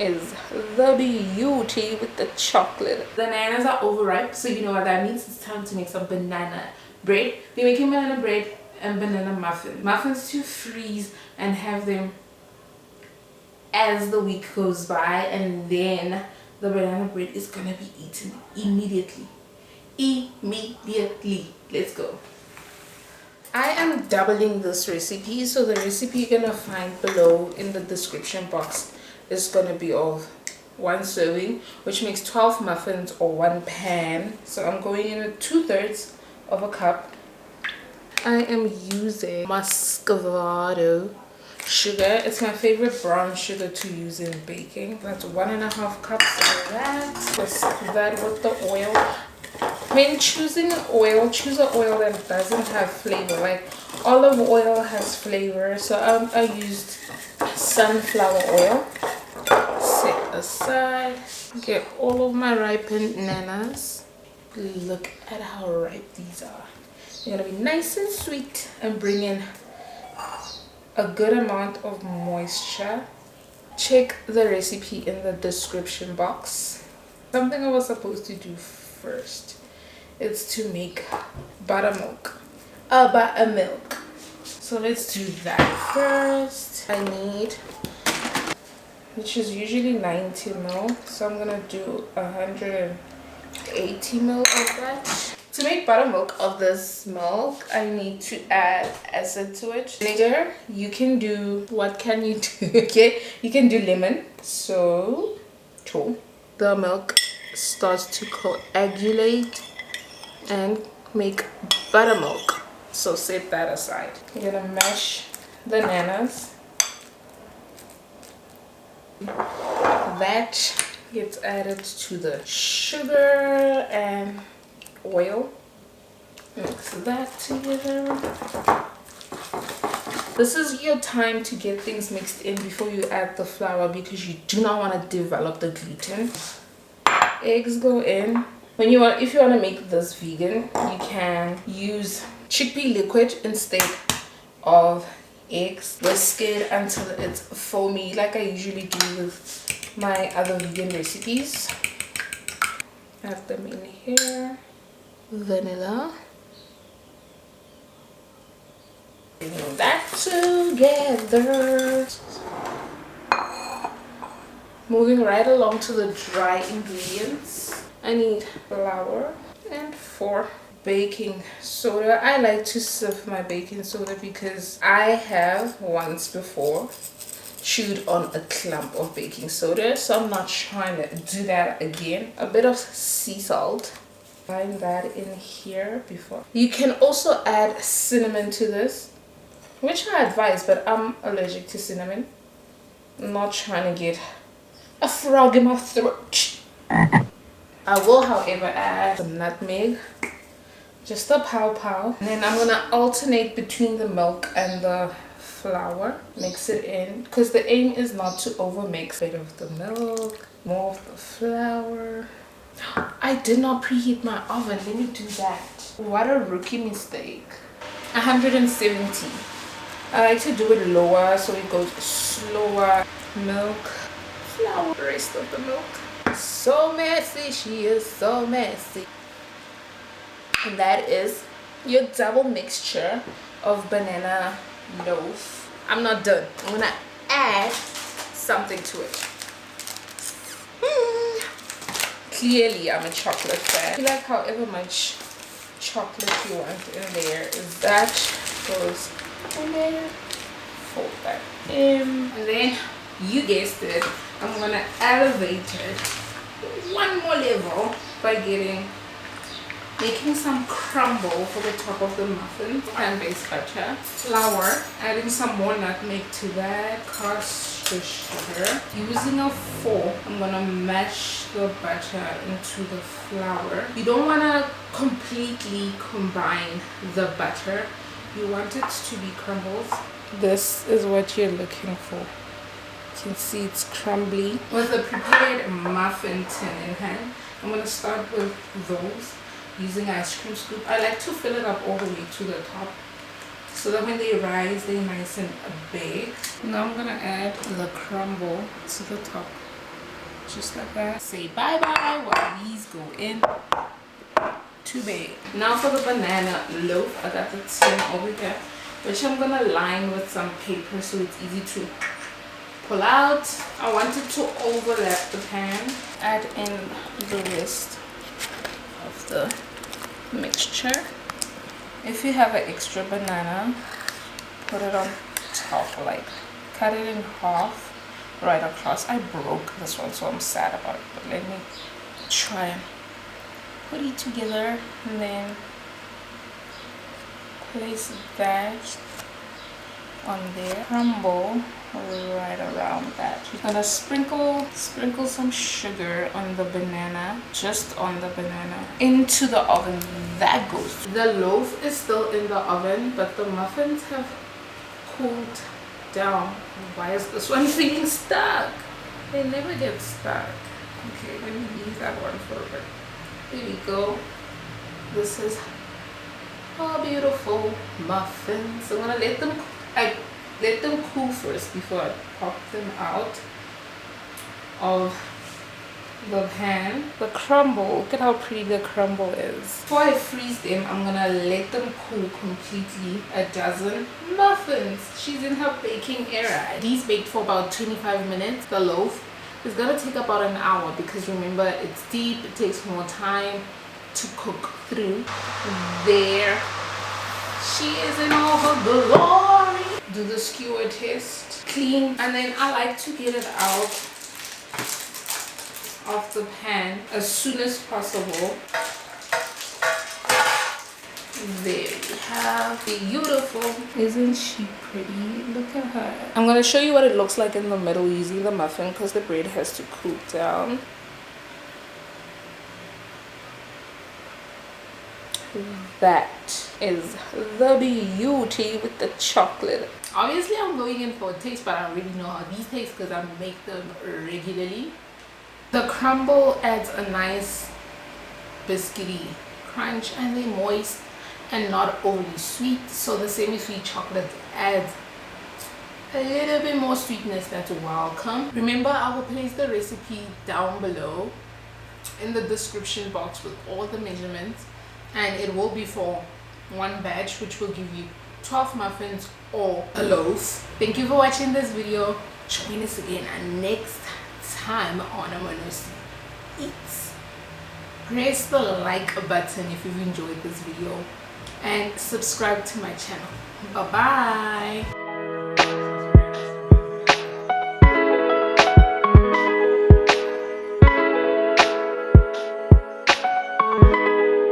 Is the beauty with the chocolate. The bananas are overripe, so you know what that means. It's time to make some banana bread. We're making banana bread and banana muffins to freeze and have them as the week goes by, and then the banana bread is gonna be eaten immediately. Let's go. I am doubling this recipe, so the recipe you're gonna find below in the description box is gonna be of 1 serving, which makes 12 muffins or 1 pan. So I'm going in with 2/3 of a cup. I am using muscovado sugar. It's my favorite brown sugar to use in baking. That's 1.5 cups of that. Whisk that with the oil. When choosing oil, choose an oil that doesn't have flavor. Like olive oil has flavor, so I used sunflower oil. Set aside. Get all of my ripened bananas. Look at how ripe these are. They're gonna be nice and sweet and bring in a good amount of moisture. Check the recipe in the description box. Something I was supposed to do first is to make buttermilk. Buttermilk. So let's do that first. I need, which is usually 90 ml, so I'm gonna do 180 ml of that. To make buttermilk of this milk, I need to add acid to it. Vinegar. You can do, what can you do? Okay, you can do lemon. So the milk starts to coagulate and make buttermilk. So set that aside. You're gonna mash the bananas. That gets added to the sugar and oil. Mix that together. This is your time to get things mixed in before you add the flour, because you do not want to develop the gluten. Eggs go in. If you want to make this vegan, you can use chickpea liquid instead of eggs. Whisk it until it's foamy, like I usually do with my other vegan recipes. Add them in here. Vanilla. Putting that together. Moving right along to the dry ingredients. I need flour and 4 baking soda. I like to sift my baking soda because I have once before chewed on a clump of baking soda, so I'm not trying to do that again. A bit of sea salt. Find that in here before. You can also add cinnamon to this, which I advise, but I'm allergic to cinnamon. I'm not trying to get a frog in my throat. I will, however, add some nutmeg, just a pow. And then I'm gonna alternate between the milk and the flour. Mix it in, because the aim is not to overmix. A bit of the milk, more of the flour. I did not preheat my oven. Let me do that. What a rookie mistake. 170. I like to do it lower so it goes slower. Milk, flour, the rest of the milk. So messy, she is so messy. And that is your double mixture of banana loaf. I'm not done. I'm gonna add something to it. Clearly I'm a chocolate fan. You like however much chocolate you want in there. That goes in there. Fold that in. And then, you guessed it, I'm gonna elevate it one more level by making some crumble for the top of the muffin. Plant-based butter, flour, adding some more nutmeg to that, castor sugar. Using a fork, I'm gonna mash the butter into the flour. You don't wanna completely combine the butter. You want it to be crumbled. This is what you're looking for. You can see it's crumbly. With the prepared muffin tin in hand, I'm gonna start with those. Using ice cream scoop. I like to fill it up all the way to the top so that when they rise they're nice and big. Now I'm gonna add the crumble to the top. just like that. Say bye-bye while these go in to bake. Now for the banana loaf, I got the tin over here, which I'm gonna line with some paper so it's easy to pull out. I wanted to overlap the pan. Add in the rest of the mixture. If you have an extra banana, put it on top, like cut it in half right across. I broke this one, so I'm sad about it, but let me try and put it together, and then place that on there. Crumble right around that. You're gonna sprinkle some sugar on the banana, just on the banana, into the oven. That goes. The loaf is still in the oven, but the muffins have cooled down. Why is this one feeling stuck? They never get stuck. Okay, let me leave that one for a bit. Here we go. This is all beautiful muffins. I'm gonna let them cool first before I pop them out of the pan. The crumble, look at how pretty the crumble is. Before I freeze them, I'm gonna let them cool completely. A dozen muffins. She's in her baking era. These baked for about 25 minutes. The loaf is gonna take about an hour because remember, it's deep, it takes more time to cook through. There she is in all her glory. Do the skewer test, clean, and then I like to get it out of the pan as soon as possible. There we have beautiful. Isn't she pretty? Look at her. I'm gonna show you what it looks like in the middle using the muffin because the bread has to cool down. That is the beauty with the chocolate. Obviously I'm going in for a taste, but I don't really know how these taste because I make them regularly. The crumble adds a nice biscuity crunch, and they're moist and not overly sweet. So the semi-sweet chocolate adds a little bit more sweetness that's welcome. Remember, I will place the recipe down below in the description box with all the measurements, and it will be for one batch, which will give you 12 muffins or a loaf. Thank you for watching this video. Join us again next time on Amanosi Eats. Press the like button if you've enjoyed this video and subscribe to my channel. Bye bye.